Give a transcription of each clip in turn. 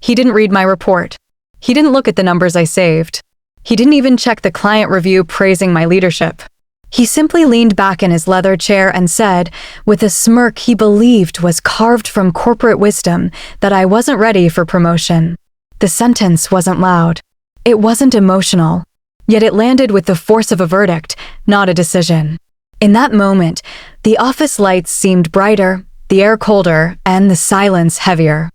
He didn't read my report. He didn't look at the numbers I saved. He didn't even check the client review praising my leadership. He simply leaned back in his leather chair and said, with a smirk he believed was carved from corporate wisdom, that I wasn't ready for promotion. The sentence wasn't loud. It wasn't emotional. Yet it landed with the force of a verdict, not a decision. In that moment, the office lights seemed brighter, the air colder, and the silence heavier.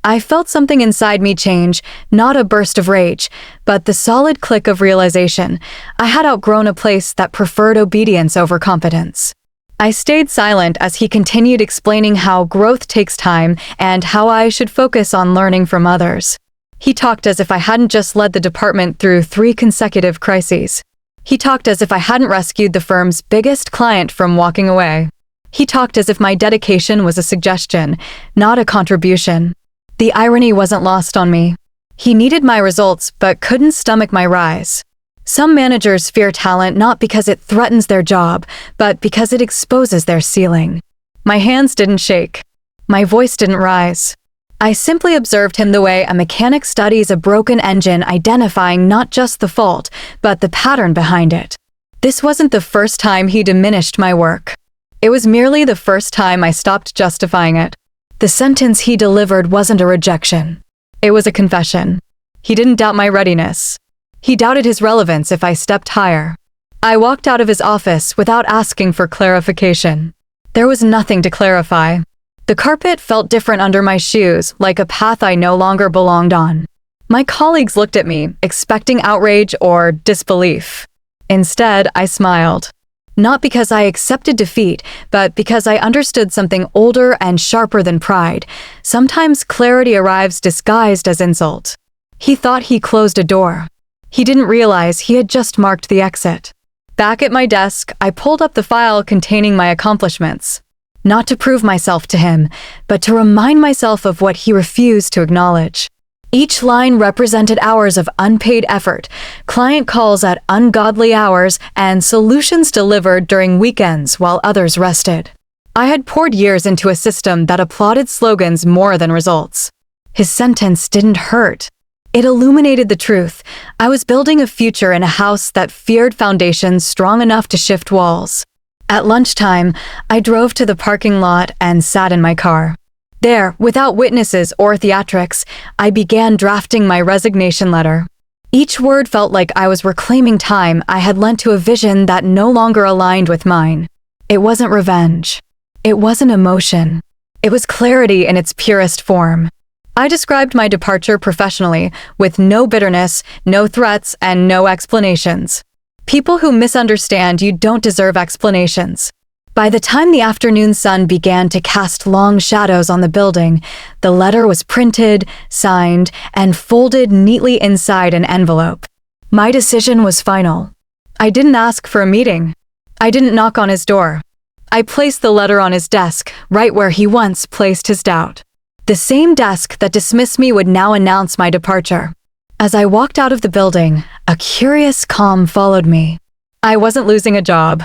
I felt something inside me change, not a burst of rage, but the solid click of realization. I had outgrown a place that preferred obedience over competence. I stayed silent as he continued explaining how growth takes time and how I should focus on learning from others. He talked as if I hadn't just led the department through 3 consecutive crises. He talked as if I hadn't rescued the firm's biggest client from walking away. He talked as if my dedication was a suggestion, not a contribution. The irony wasn't lost on me. He needed my results but couldn't stomach my rise. Some managers fear talent not because it threatens their job, but because it exposes their ceiling. My hands didn't shake. My voice didn't rise. I simply observed him the way a mechanic studies a broken engine, identifying not just the fault, but the pattern behind it. This wasn't the first time he diminished my work. It was merely the first time I stopped justifying it. The sentence he delivered wasn't a rejection. It was a confession. He didn't doubt my readiness. He doubted his relevance if I stepped higher. I walked out of his office without asking for clarification. There was nothing to clarify. The carpet felt different under my shoes, like a path I no longer belonged on. My colleagues looked at me, expecting outrage or disbelief. Instead, I smiled. Not because I accepted defeat, but because I understood something older and sharper than pride. Sometimes clarity arrives disguised as insult. He thought he closed a door. He didn't realize he had just marked the exit. Back at my desk, I pulled up the file containing my accomplishments. Not to prove myself to him, but to remind myself of what he refused to acknowledge. Each line represented hours of unpaid effort, client calls at ungodly hours, and solutions delivered during weekends while others rested. I had poured years into a system that applauded slogans more than results. His sentence didn't hurt. It illuminated the truth. I was building a future in a house that feared foundations strong enough to shift walls. At lunchtime, I drove to the parking lot and sat in my car. There, without witnesses or theatrics, I began drafting my resignation letter. Each word felt like I was reclaiming time I had lent to a vision that no longer aligned with mine. It wasn't revenge. It wasn't emotion. It was clarity in its purest form. I described my departure professionally, with no bitterness, no threats, and no explanations. People who misunderstand you don't deserve explanations. By the time the afternoon sun began to cast long shadows on the building, the letter was printed, signed, and folded neatly inside an envelope. My decision was final. I didn't ask for a meeting. I didn't knock on his door. I placed the letter on his desk, right where he once placed his doubt. The same desk that dismissed me would now announce my departure. As I walked out of the building, a curious calm followed me. I wasn't losing a job.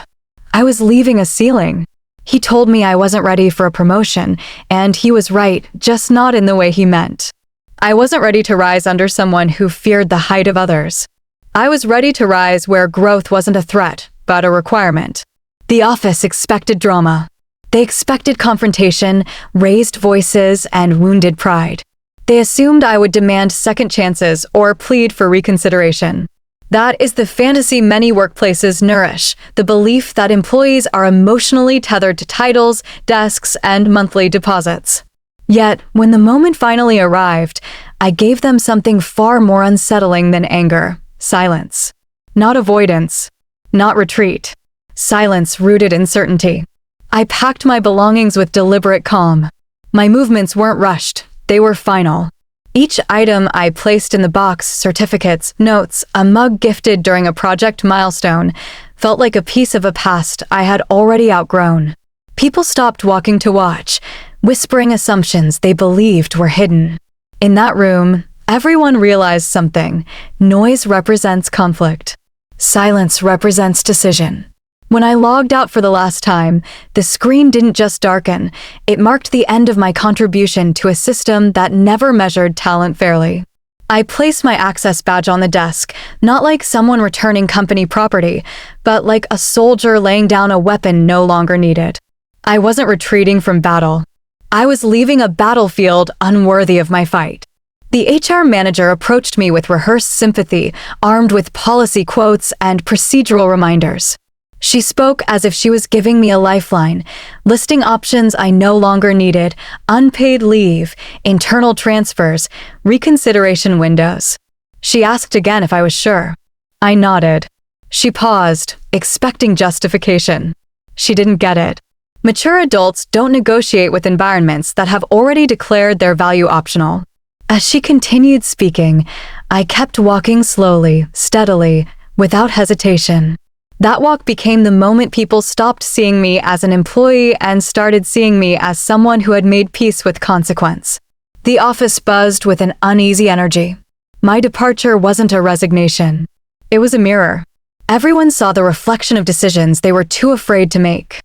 I was leaving a ceiling. He told me I wasn't ready for a promotion, and he was right, just not in the way he meant. I wasn't ready to rise under someone who feared the height of others. I was ready to rise where growth wasn't a threat, but a requirement. The office expected drama. They expected confrontation, raised voices, and wounded pride. They assumed I would demand second chances or plead for reconsideration. That is the fantasy many workplaces nourish, the belief that employees are emotionally tethered to titles, desks, and monthly deposits. Yet, when the moment finally arrived, I gave them something far more unsettling than anger: silence. Not avoidance, not retreat. Silence rooted in certainty. I packed my belongings with deliberate calm. My movements weren't rushed, they were final. Each item I placed in the box, certificates, notes, a mug gifted during a project milestone, felt like a piece of a past I had already outgrown. People stopped walking to watch, whispering assumptions they believed were hidden. In that room, everyone realized something. Noise represents conflict. Silence represents decision. When I logged out for the last time, the screen didn't just darken, it marked the end of my contribution to a system that never measured talent fairly. I placed my access badge on the desk, not like someone returning company property, but like a soldier laying down a weapon no longer needed. I wasn't retreating from battle. I was leaving a battlefield unworthy of my fight. The HR manager approached me with rehearsed sympathy, armed with policy quotes and procedural reminders. She spoke as if she was giving me a lifeline, listing options I no longer needed: unpaid leave, internal transfers, reconsideration windows. She asked again if I was sure. I nodded. She paused, expecting justification. She didn't get it. Mature adults don't negotiate with environments that have already declared their value optional. As she continued speaking, I kept walking slowly, steadily, without hesitation. That walk became the moment people stopped seeing me as an employee and started seeing me as someone who had made peace with consequence. The office buzzed with an uneasy energy. My departure wasn't a resignation. It was a mirror. Everyone saw the reflection of decisions they were too afraid to make.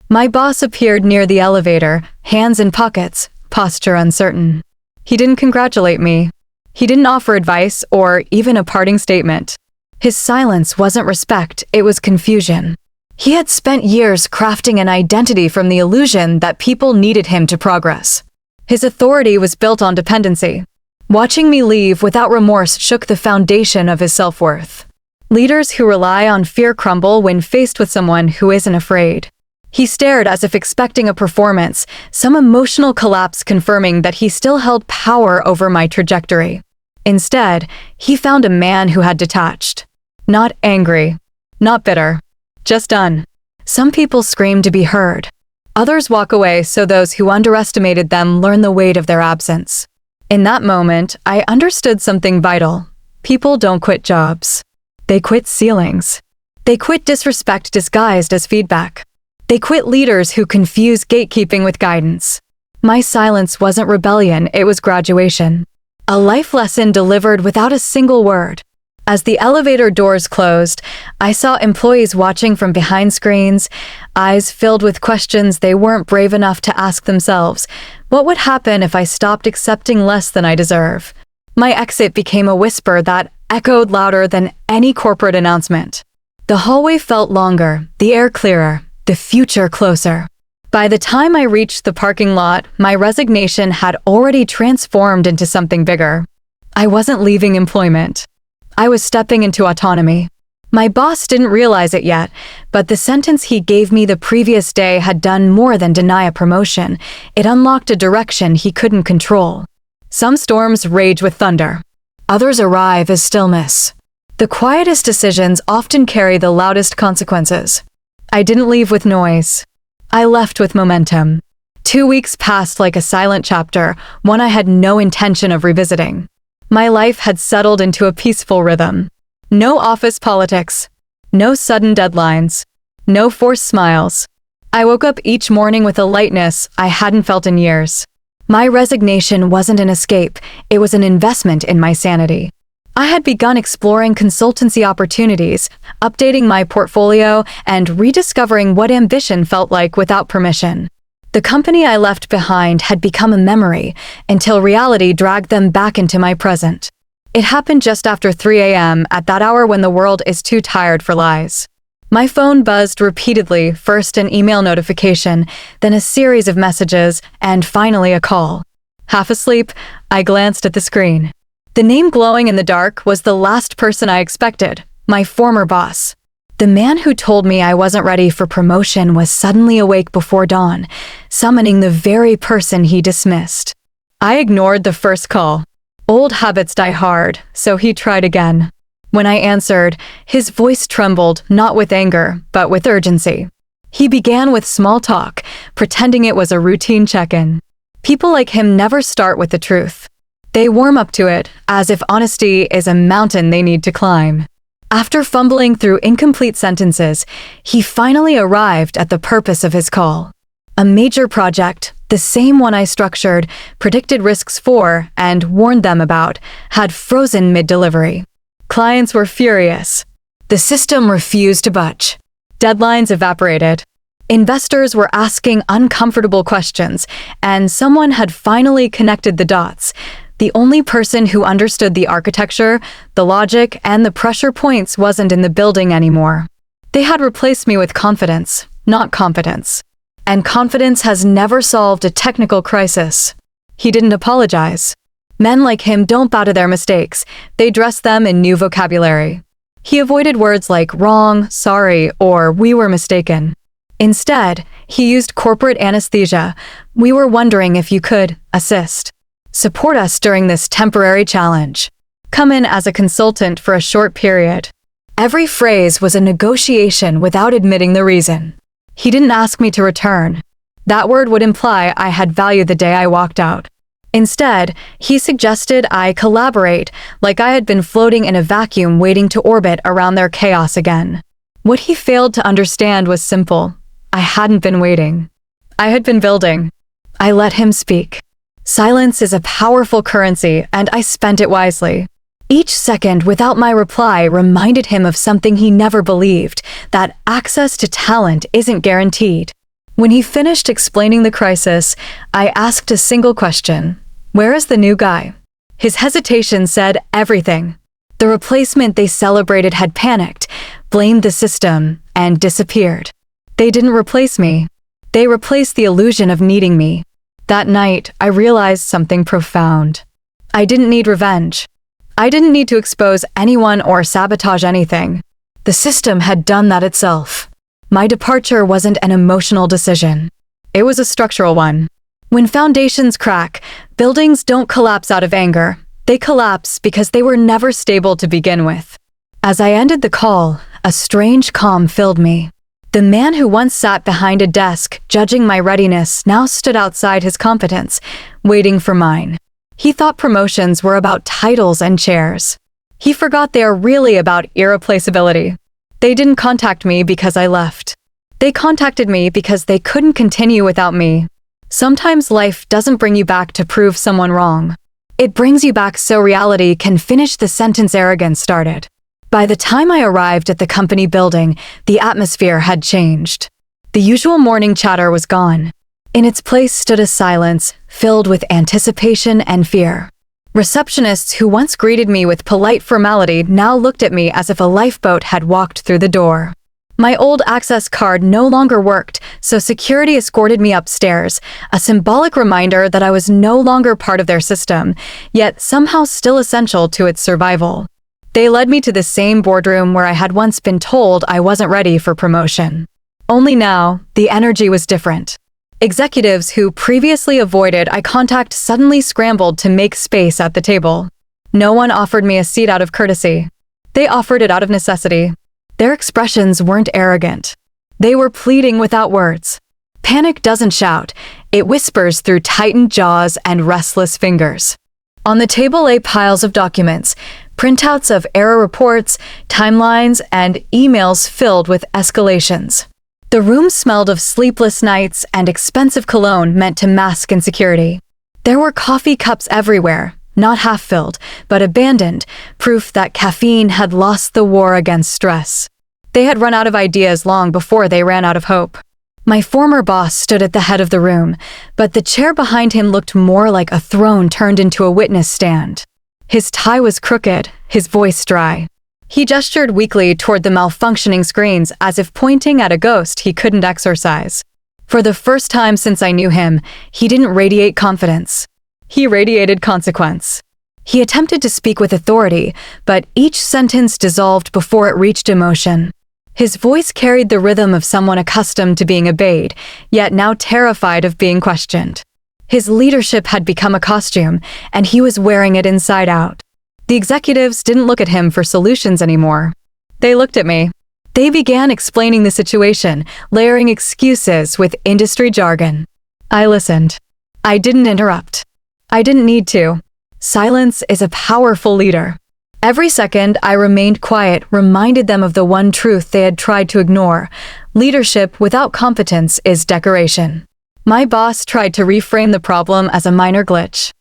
My boss appeared near the elevator, hands in pockets, posture uncertain. He didn't congratulate me. He didn't offer advice or even a parting statement. His silence wasn't respect, it was confusion. He had spent years crafting an identity from the illusion that people needed him to progress. His authority was built on dependency. Watching me leave without remorse shook the foundation of his self-worth. Leaders who rely on fear crumble when faced with someone who isn't afraid. He stared as if expecting a performance, some emotional collapse confirming that he still held power over my trajectory. Instead, he found a man who had detached. Not angry, not bitter, just done. Some people scream to be heard. Others walk away so those who underestimated them learn the weight of their absence. In that moment, I understood something vital. People don't quit jobs. They quit ceilings. They quit disrespect disguised as feedback. They quit leaders who confuse gatekeeping with guidance. My silence wasn't rebellion, it was graduation. A life lesson delivered without a single word. As the elevator doors closed, I saw employees watching from behind screens, eyes filled with questions they weren't brave enough to ask themselves. What would happen if I stopped accepting less than I deserve? My exit became a whisper that echoed louder than any corporate announcement. The hallway felt longer, the air clearer, the future closer. By the time I reached the parking lot, my resignation had already transformed into something bigger. I wasn't leaving employment. I was stepping into autonomy. My boss didn't realize it yet, but the sentence he gave me the previous day had done more than deny a promotion. It unlocked a direction he couldn't control. Some storms rage with thunder. Others arrive as stillness. The quietest decisions often carry the loudest consequences. I didn't leave with noise. I left with momentum. 2 weeks passed like a silent chapter, one I had no intention of revisiting. My life had settled into a peaceful rhythm. No office politics. No sudden deadlines. No forced smiles. I woke up each morning with a lightness I hadn't felt in years. My resignation wasn't an escape, it was an investment in my sanity. I had begun exploring consultancy opportunities, updating my portfolio, and rediscovering what ambition felt like without permission. The company I left behind had become a memory until reality dragged them back into my present. It happened just after 3 a.m., at that hour when the world is too tired for lies. My phone buzzed repeatedly, first an email notification, then a series of messages, and finally a call. Half asleep, I glanced at the screen. The name glowing in the dark was the last person I expected, my former boss. The man who told me I wasn't ready for promotion was suddenly awake before dawn, summoning the very person he dismissed. I ignored the first call. Old habits die hard, so he tried again. When I answered, his voice trembled, not with anger, but with urgency. He began with small talk, pretending it was a routine check-in. People like him never start with the truth. They warm up to it, as if honesty is a mountain they need to climb. After fumbling through incomplete sentences, he finally arrived at the purpose of his call. A major project, the same one I structured, predicted risks for, and warned them about, had frozen mid-delivery. Clients were furious. The system refused to budge. Deadlines evaporated. Investors were asking uncomfortable questions, and someone had finally connected the dots. The only person who understood the architecture, the logic, and the pressure points wasn't in the building anymore. They had replaced me with confidence, not competence. And confidence has never solved a technical crisis. He didn't apologize. Men like him don't bow to their mistakes. They dress them in new vocabulary. He avoided words like wrong, sorry, or we were mistaken. Instead, he used corporate anesthesia. We were wondering if you could assist. Support us during this temporary challenge. Come in as a consultant for a short period. Every phrase was a negotiation without admitting the reason. He didn't ask me to return. That word would imply I had value the day I walked out. Instead, he suggested I collaborate, like I had been floating in a vacuum waiting to orbit around their chaos again. What he failed to understand was simple. I hadn't been waiting. I had been building. I let him speak. Silence is a powerful currency, and I spent it wisely. Each second without my reply reminded him of something he never believed, that access to talent isn't guaranteed. When he finished explaining the crisis, I asked a single question. Where is the new guy? His hesitation said everything. The replacement they celebrated had panicked, blamed the system, and disappeared. They didn't replace me. They replaced the illusion of needing me. That night, I realized something profound. I didn't need revenge. I didn't need to expose anyone or sabotage anything. The system had done that itself. My departure wasn't an emotional decision. It was a structural one. When foundations crack, buildings don't collapse out of anger. They collapse because they were never stable to begin with. As I ended the call, a strange calm filled me. The man who once sat behind a desk, judging my readiness, now stood outside his competence, waiting for mine. He thought promotions were about titles and chairs. He forgot they are really about irreplaceability. They didn't contact me because I left. They contacted me because they couldn't continue without me. Sometimes life doesn't bring you back to prove someone wrong. It brings you back so reality can finish the sentence arrogance started. By the time I arrived at the company building, the atmosphere had changed. The usual morning chatter was gone. In its place stood a silence, filled with anticipation and fear. Receptionists who once greeted me with polite formality now looked at me as if a lifeboat had walked through the door. My old access card no longer worked, so security escorted me upstairs, a symbolic reminder that I was no longer part of their system, yet somehow still essential to its survival. They led me to the same boardroom where I had once been told I wasn't ready for promotion. Only now, the energy was different. Executives who previously avoided eye contact suddenly scrambled to make space at the table. No one offered me a seat out of courtesy. They offered it out of necessity. Their expressions weren't arrogant. They were pleading without words. Panic doesn't shout. It whispers through tightened jaws and restless fingers. On the table lay piles of documents, printouts of error reports, timelines, and emails filled with escalations. The room smelled of sleepless nights and expensive cologne meant to mask insecurity. There were coffee cups everywhere, not half-filled, but abandoned, proof that caffeine had lost the war against stress. They had run out of ideas long before they ran out of hope. My former boss stood at the head of the room, but the chair behind him looked more like a throne turned into a witness stand. His tie was crooked, his voice dry. He gestured weakly toward the malfunctioning screens as if pointing at a ghost he couldn't exorcise. For the first time since I knew him, he didn't radiate confidence. He radiated consequence. He attempted to speak with authority, but each sentence dissolved before it reached emotion. His voice carried the rhythm of someone accustomed to being obeyed, yet now terrified of being questioned. His leadership had become a costume, and he was wearing it inside out. The executives didn't look at him for solutions anymore. They looked at me. They began explaining the situation, layering excuses with industry jargon. I listened. I didn't interrupt. I didn't need to. Silence is a powerful leader. Every second I remained quiet reminded them of the one truth they had tried to ignore. Leadership without competence is decoration. My boss tried to reframe the problem as a minor glitch.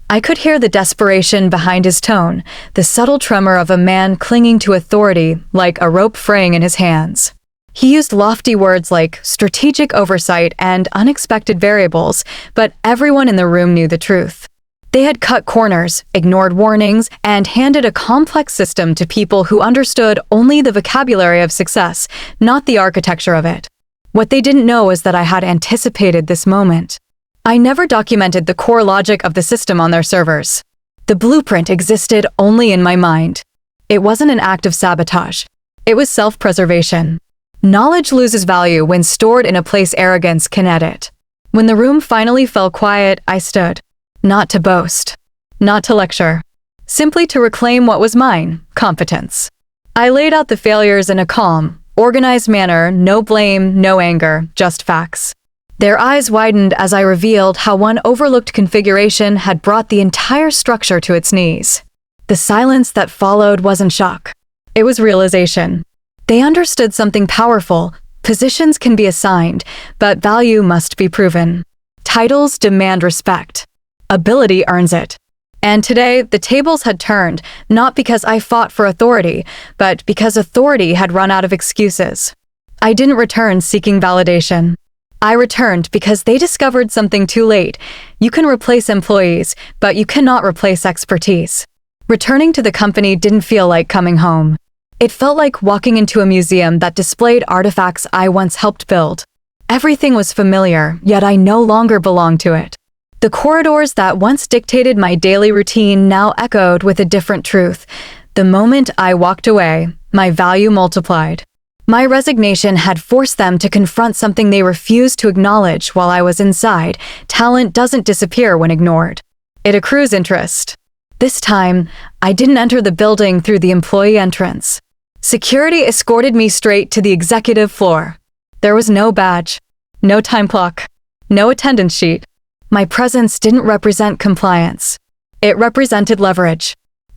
I could hear the desperation behind his tone, the subtle tremor of a man clinging to authority like a rope fraying in his hands. He used lofty words like strategic oversight and unexpected variables, but everyone in the room knew the truth. They had cut corners, ignored warnings, and handed a complex system to people who understood only the vocabulary of success, not the architecture of it. What they didn't know is that I had anticipated this moment. I never documented the core logic of the system on their servers. The blueprint existed only in my mind. It wasn't an act of sabotage. It was self-preservation. Knowledge loses value when stored in a place arrogance can edit. When the room finally fell quiet, I stood. Not to boast. Not to lecture. Simply to reclaim what was mine, competence. I laid out the failures in a calm, organized manner, no blame, no anger, just facts. Their eyes widened as I revealed how one overlooked configuration had brought the entire structure to its knees. The silence that followed wasn't shock. It was realization. They understood something powerful. Positions can be assigned, but value must be proven. Titles demand respect. Ability earns it. And today, the tables had turned, not because I fought for authority, but because authority had run out of excuses. I didn't return seeking validation. I returned because they discovered something too late. You can replace employees, but you cannot replace expertise. Returning to the company didn't feel like coming home. It felt like walking into a museum that displayed artifacts I once helped build. Everything was familiar, yet I no longer belonged to it. The corridors that once dictated my daily routine now echoed with a different truth. The moment I walked away, my value multiplied. My resignation had forced them to confront something they refused to acknowledge while I was inside. Talent doesn't disappear when ignored. It accrues interest. This time, I didn't enter the building through the employee entrance. Security escorted me straight to the executive floor. There was no badge, no time clock, no attendance sheet. My presence didn't represent compliance. It represented leverage.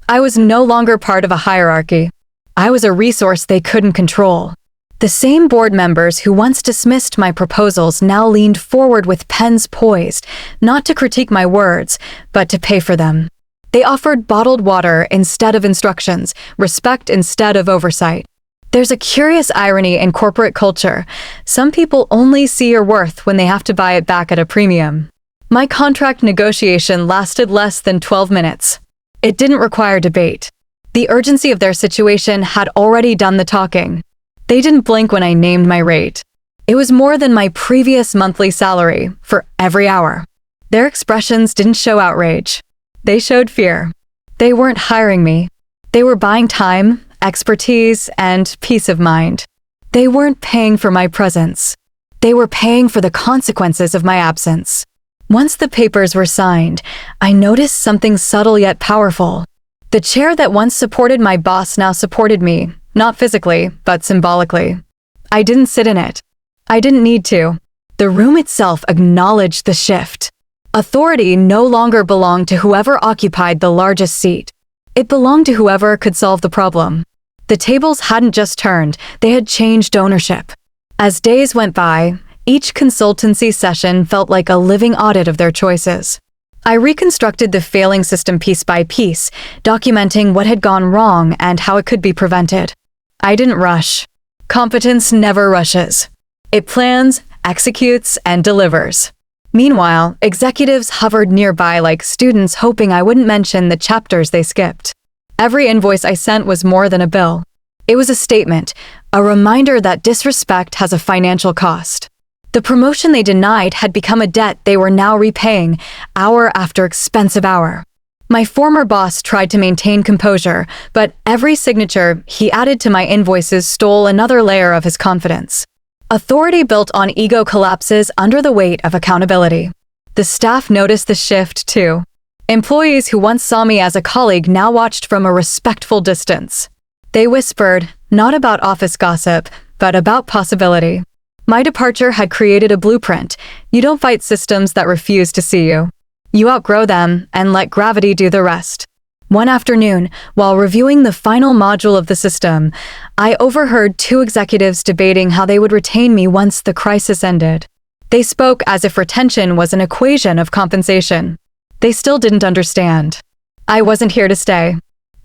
I was no longer part of a hierarchy. I was a resource they couldn't control. The same board members who once dismissed my proposals now leaned forward with pens poised, not to critique my words, but to pay for them. They offered bottled water instead of instructions, respect instead of oversight. There's a curious irony in corporate culture. Some people only see your worth when they have to buy it back at a premium. My contract negotiation lasted less than 12 minutes. It didn't require debate. The urgency of their situation had already done the talking. They didn't blink when I named my rate. It was more than my previous monthly salary for every hour. Their expressions didn't show outrage. They showed fear. They weren't hiring me. They were buying time, expertise, and peace of mind. They weren't paying for my presence. They were paying for the consequences of my absence. Once the papers were signed, I noticed something subtle yet powerful. The chair that once supported my boss now supported me, not physically, but symbolically. I didn't sit in it. I didn't need to. The room itself acknowledged the shift. Authority no longer belonged to whoever occupied the largest seat. It belonged to whoever could solve the problem. The tables hadn't just turned, they had changed ownership. As days went by, each consultancy session felt like a living audit of their choices. I reconstructed the failing system piece by piece, documenting what had gone wrong and how it could be prevented. I didn't rush. Competence never rushes. It plans, executes, and delivers. Meanwhile, executives hovered nearby like students hoping I wouldn't mention the chapters they skipped. Every invoice I sent was more than a bill. It was a statement, a reminder that disrespect has a financial cost. The promotion they denied had become a debt they were now repaying, hour after expensive hour. My former boss tried to maintain composure, but every signature he added to my invoices stole another layer of his confidence. Authority built on ego collapses under the weight of accountability. The staff noticed the shift, too. Employees who once saw me as a colleague now watched from a respectful distance. They whispered, not about office gossip, but about possibility. My departure had created a blueprint. You don't fight systems that refuse to see you. You outgrow them and let gravity do the rest. One afternoon, while reviewing the final module of the system, I overheard two executives debating how they would retain me once the crisis ended. They spoke as if retention was an equation of compensation. They still didn't understand. I wasn't here to stay.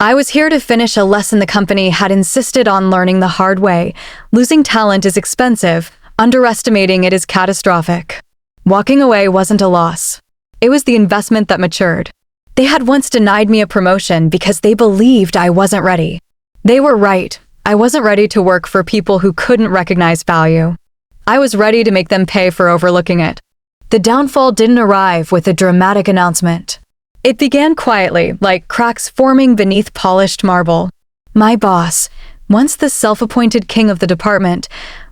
I was here to finish a lesson the company had insisted on learning the hard way. Losing talent is expensive, underestimating it is catastrophic. Walking away wasn't a loss. It was the investment that matured. They had once denied me a promotion because they believed I wasn't ready. They were right. I wasn't ready to work for people who couldn't recognize value. I was ready to make them pay for overlooking it. The downfall didn't arrive with a dramatic announcement. It began quietly, like cracks forming beneath polished marble. My boss, once the self-appointed king of the department,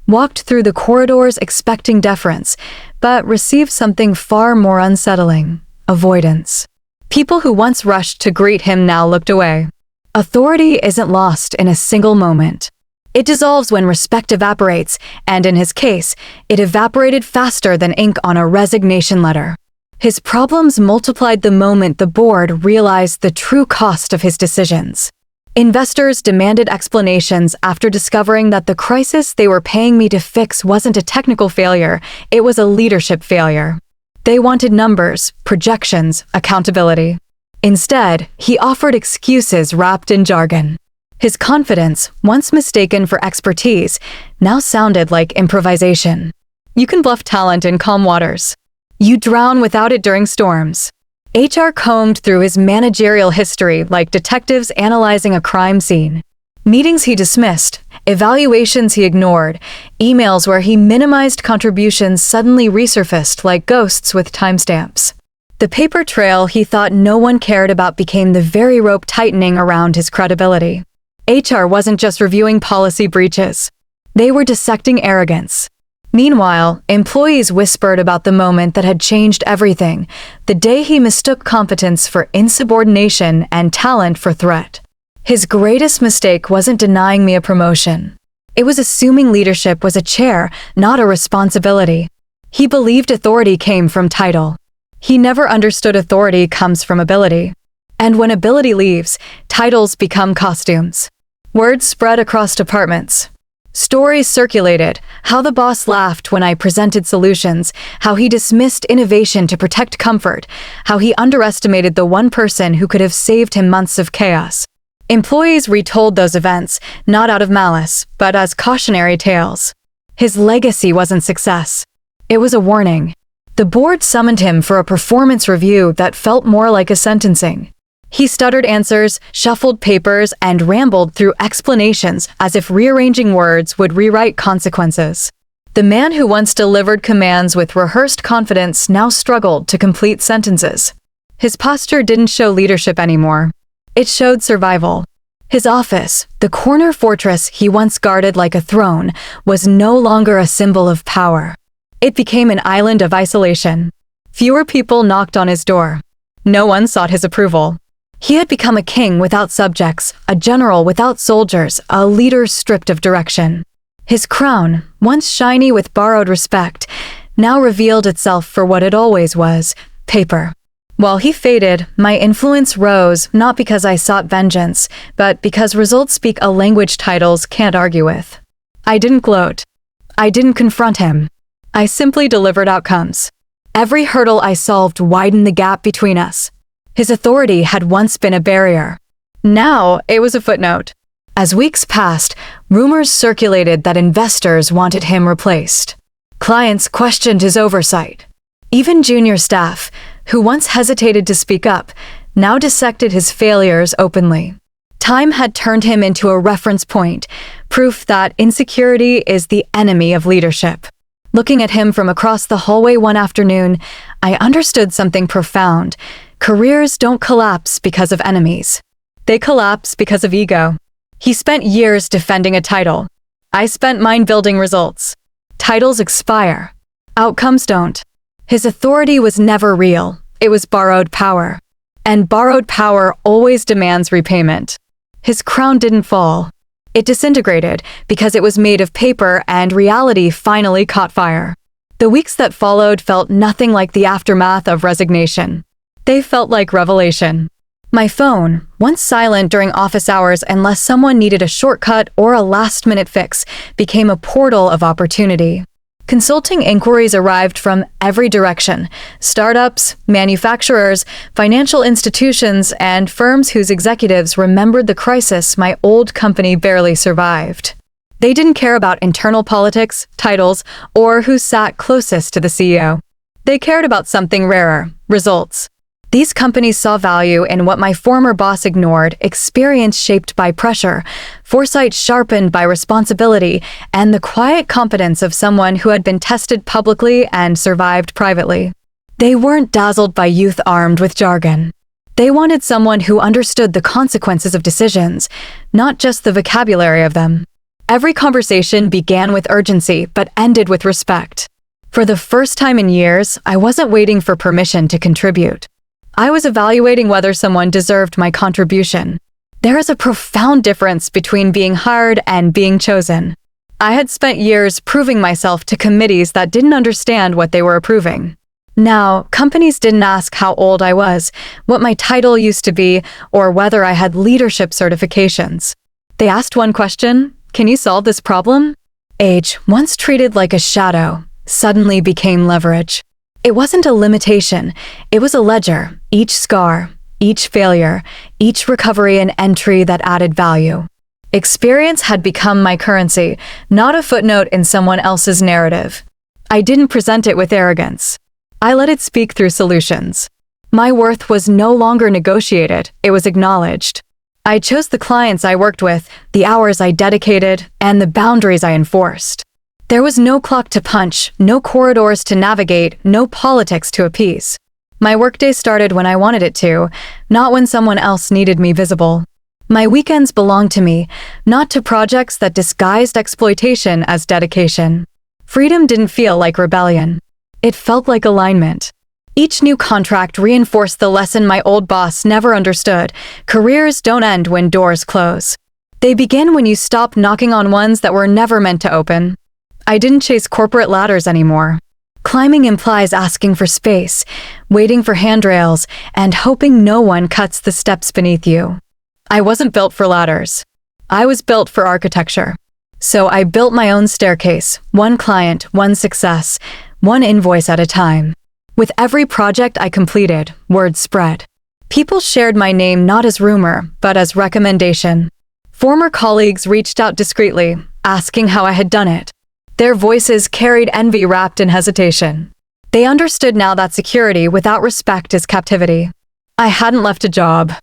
walked through the corridors expecting deference, but received something far more unsettling: avoidance. People who once rushed to greet him now looked away. Authority isn't lost in a single moment. It dissolves when respect evaporates, and in his case, it evaporated faster than ink on a resignation letter. His problems multiplied the moment the board realized the true cost of his decisions. Investors demanded explanations after discovering that the crisis they were paying me to fix wasn't a technical failure, it was a leadership failure. They wanted numbers, projections, accountability. Instead, he offered excuses wrapped in jargon. His confidence, once mistaken for expertise, now sounded like improvisation. You can bluff talent in calm waters. You drown without it during storms. HR combed through his managerial history like detectives analyzing a crime scene. Meetings he dismissed, evaluations he ignored, emails where he minimized contributions suddenly resurfaced like ghosts with timestamps. The paper trail he thought no one cared about became the very rope tightening around his credibility. HR wasn't just reviewing policy breaches. They were dissecting arrogance. Meanwhile, employees whispered about the moment that had changed everything, the day he mistook competence for insubordination and talent for threat. His greatest mistake wasn't denying me a promotion. It was assuming leadership was a chair, not a responsibility. He believed authority came from title. He never understood authority comes from ability. And when ability leaves, titles become costumes. Words spread across departments. Stories circulated, how the boss laughed when I presented solutions, how he dismissed innovation to protect comfort, how he underestimated the one person who could have saved him months of chaos. Employees retold those events, not out of malice, but as cautionary tales. His legacy wasn't success. It was a warning. The board summoned him for a performance review that felt more like a sentencing. He stuttered answers, shuffled papers, and rambled through explanations as if rearranging words would rewrite consequences. The man who once delivered commands with rehearsed confidence now struggled to complete sentences. His posture didn't show leadership anymore. It showed survival. His office, the corner fortress he once guarded like a throne, was no longer a symbol of power. It became an island of isolation. Fewer people knocked on his door. No one sought his approval. He had become a king without subjects, a general without soldiers, a leader stripped of direction. His crown, once shiny with borrowed respect, now revealed itself for what it always was: paper. While he faded, my influence rose not because I sought vengeance, but because results speak a language titles can't argue with. I didn't gloat. I didn't confront him. I simply delivered outcomes. Every hurdle I solved widened the gap between us. His authority had once been a barrier. Now it was a footnote. As weeks passed, rumors circulated that investors wanted him replaced. Clients questioned his oversight. Even junior staff, who once hesitated to speak up, now dissected his failures openly. Time had turned him into a reference point, proof that insecurity is the enemy of leadership. Looking at him from across the hallway one afternoon, I understood something profound. Careers don't collapse because of enemies. They collapse because of ego. He spent years defending a title. I spent mine building results. Titles expire. Outcomes don't. His authority was never real. It was borrowed power. And borrowed power always demands repayment. His crown didn't fall. It disintegrated because it was made of paper and reality finally caught fire. The weeks that followed felt nothing like the aftermath of resignation. They felt like revelation. My phone, once silent during office hours unless someone needed a shortcut or a last-minute fix, became a portal of opportunity. Consulting inquiries arrived from every direction: startups, manufacturers, financial institutions, and firms whose executives remembered the crisis my old company barely survived. They didn't care about internal politics, titles, or who sat closest to the CEO. They cared about something rarer: results. These companies saw value in what my former boss ignored: experience shaped by pressure, foresight sharpened by responsibility, and the quiet competence of someone who had been tested publicly and survived privately. They weren't dazzled by youth armed with jargon. They wanted someone who understood the consequences of decisions, not just the vocabulary of them. Every conversation began with urgency but ended with respect. For the first time in years, I wasn't waiting for permission to contribute. I was evaluating whether someone deserved my contribution. There is a profound difference between being hired and being chosen. I had spent years proving myself to committees that didn't understand what they were approving. Now, companies didn't ask how old I was, what my title used to be, or whether I had leadership certifications. They asked one question: can you solve this problem? Age, once treated like a shadow, suddenly became leverage. It wasn't a limitation, it was a ledger: each scar, each failure, each recovery and entry that added value. Experience had become my currency, not a footnote in someone else's narrative. I didn't present it with arrogance. I let it speak through solutions. My worth was no longer negotiated, it was acknowledged. I chose the clients I worked with, the hours I dedicated, and the boundaries I enforced. There was no clock to punch, no corridors to navigate, no politics to appease. My workday started when I wanted it to, not when someone else needed me visible. My weekends belonged to me, not to projects that disguised exploitation as dedication. Freedom didn't feel like rebellion. It felt like alignment. Each new contract reinforced the lesson my old boss never understood: careers don't end when doors close. They begin when you stop knocking on ones that were never meant to open. I didn't chase corporate ladders anymore. Climbing implies asking for space, waiting for handrails, and hoping no one cuts the steps beneath you. I wasn't built for ladders. I was built for architecture. So I built my own staircase, one client, one success, one invoice at a time. With every project I completed, word spread. People shared my name not as rumor, but as recommendation. Former colleagues reached out discreetly, asking how I had done it. Their voices carried envy wrapped in hesitation. They understood now that security without respect is captivity. I hadn't left a job.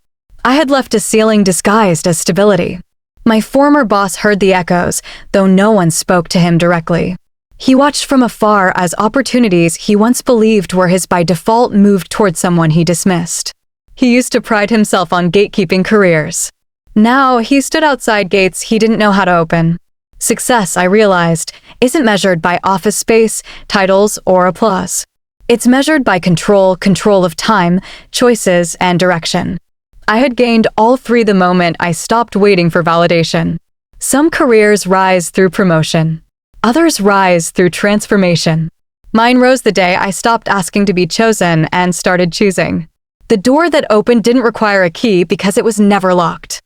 I had left a ceiling disguised as stability. My former boss heard the echoes, though no one spoke to him directly. He watched from afar as opportunities he once believed were his by default moved toward someone he dismissed. He used to pride himself on gatekeeping careers. Now he stood outside gates he didn't know how to open. Success, I realized, isn't measured by office space, titles, or applause. It's measured by control of time, choices, and direction. I had gained all three the moment I stopped waiting for validation. Some careers rise through promotion. Others rise through transformation. Mine rose the day I stopped asking to be chosen and started choosing. The door that opened didn't require a key because it was never locked.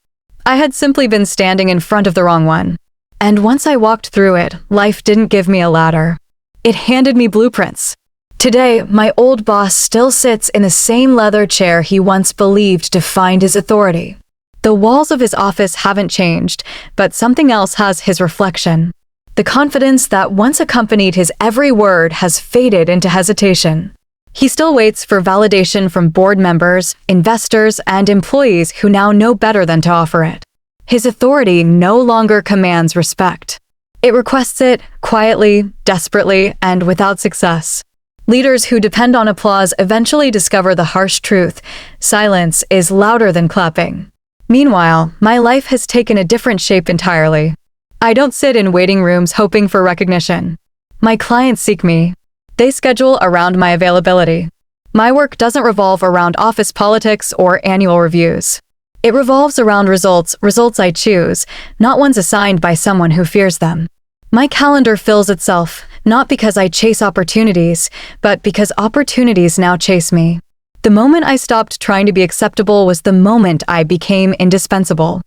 I had simply been standing in front of the wrong one. And once I walked through it, life didn't give me a ladder. It handed me blueprints. Today, my old boss still sits in the same leather chair he once believed defined his authority. The walls of his office haven't changed, but something else has his reflection. The confidence that once accompanied his every word has faded into hesitation. He still waits for validation from board members, investors, and employees who now know better than to offer it. His authority no longer commands respect. It requests it quietly, desperately, and without success. Leaders who depend on applause eventually discover the harsh truth: silence is louder than clapping. Meanwhile, my life has taken a different shape entirely. I don't sit in waiting rooms hoping for recognition. My clients seek me. They schedule around my availability. My work doesn't revolve around office politics or annual reviews. It revolves around results I choose, not ones assigned by someone who fears them. My calendar fills itself, not because I chase opportunities, but because opportunities now chase me. The moment I stopped trying to be acceptable was the moment I became indispensable.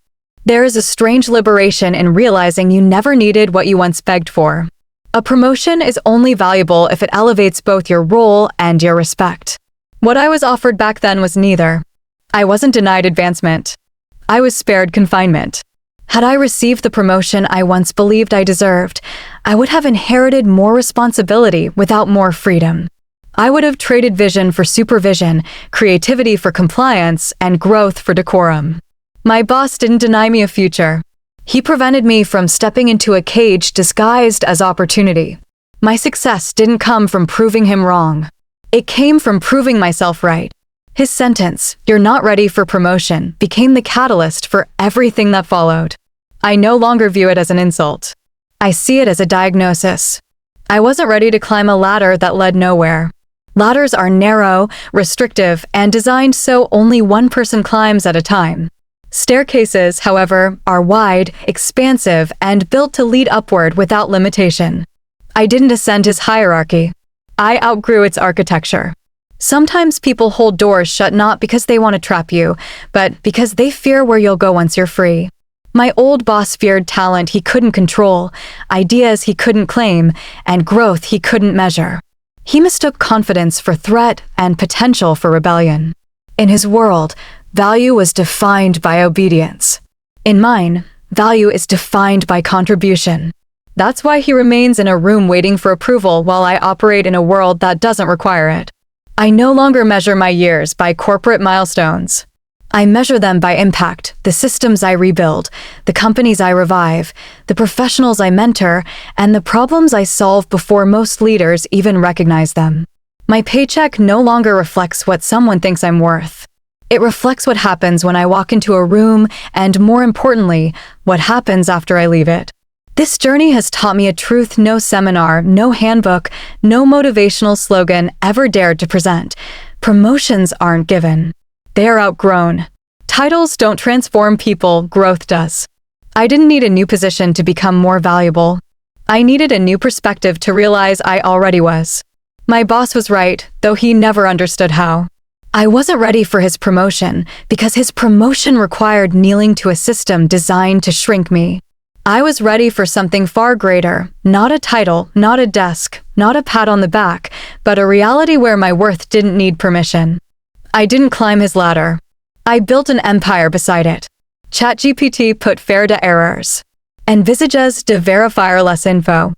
There is a strange liberation in realizing you never needed what you once begged for. A promotion is only valuable if it elevates both your role and your respect. What I was offered back then was neither. I wasn't denied advancement. I was spared confinement. Had I received the promotion I once believed I deserved, I would have inherited more responsibility without more freedom. I would have traded vision for supervision, creativity for compliance, and growth for decorum. My boss didn't deny me a future. He prevented me from stepping into a cage disguised as opportunity. My success didn't come from proving him wrong. It came from proving myself right. His sentence, "You're not ready for promotion," became the catalyst for everything that followed. I no longer view it as an insult. I see it as a diagnosis. I wasn't ready to climb a ladder that led nowhere. Ladders are narrow, restrictive, and designed so only one person climbs at a time. Staircases, however, are wide, expansive, and built to lead upward without limitation. I didn't ascend his hierarchy. I outgrew its architecture. Sometimes people hold doors shut not because they want to trap you, but because they fear where you'll go once you're free. My old boss feared talent he couldn't control, ideas he couldn't claim, and growth he couldn't measure. He mistook confidence for threat and potential for rebellion. In his world, value was defined by obedience. In mine, value is defined by contribution. That's why he remains in a room waiting for approval while I operate in a world that doesn't require it. I no longer measure my years by corporate milestones. I measure them by impact, the systems I rebuild, the companies I revive, the professionals I mentor, and the problems I solve before most leaders even recognize them. My paycheck no longer reflects what someone thinks I'm worth. It reflects what happens when I walk into a room and, more importantly, what happens after I leave it. This journey has taught me a truth no seminar, no handbook, no motivational slogan ever dared to present. Promotions aren't given. They are outgrown. Titles don't transform people, growth does. I didn't need a new position to become more valuable. I needed a new perspective to realize I already was. My boss was right, though he never understood how. I wasn't ready for his promotion because his promotion required kneeling to a system designed to shrink me. I was ready for something far greater, not a title, not a desk, not a pat on the back, but a reality where my worth didn't need permission. I didn't climb his ladder. I built an empire beside it. ChatGPT put fair to errors. Envisages de verifier less info.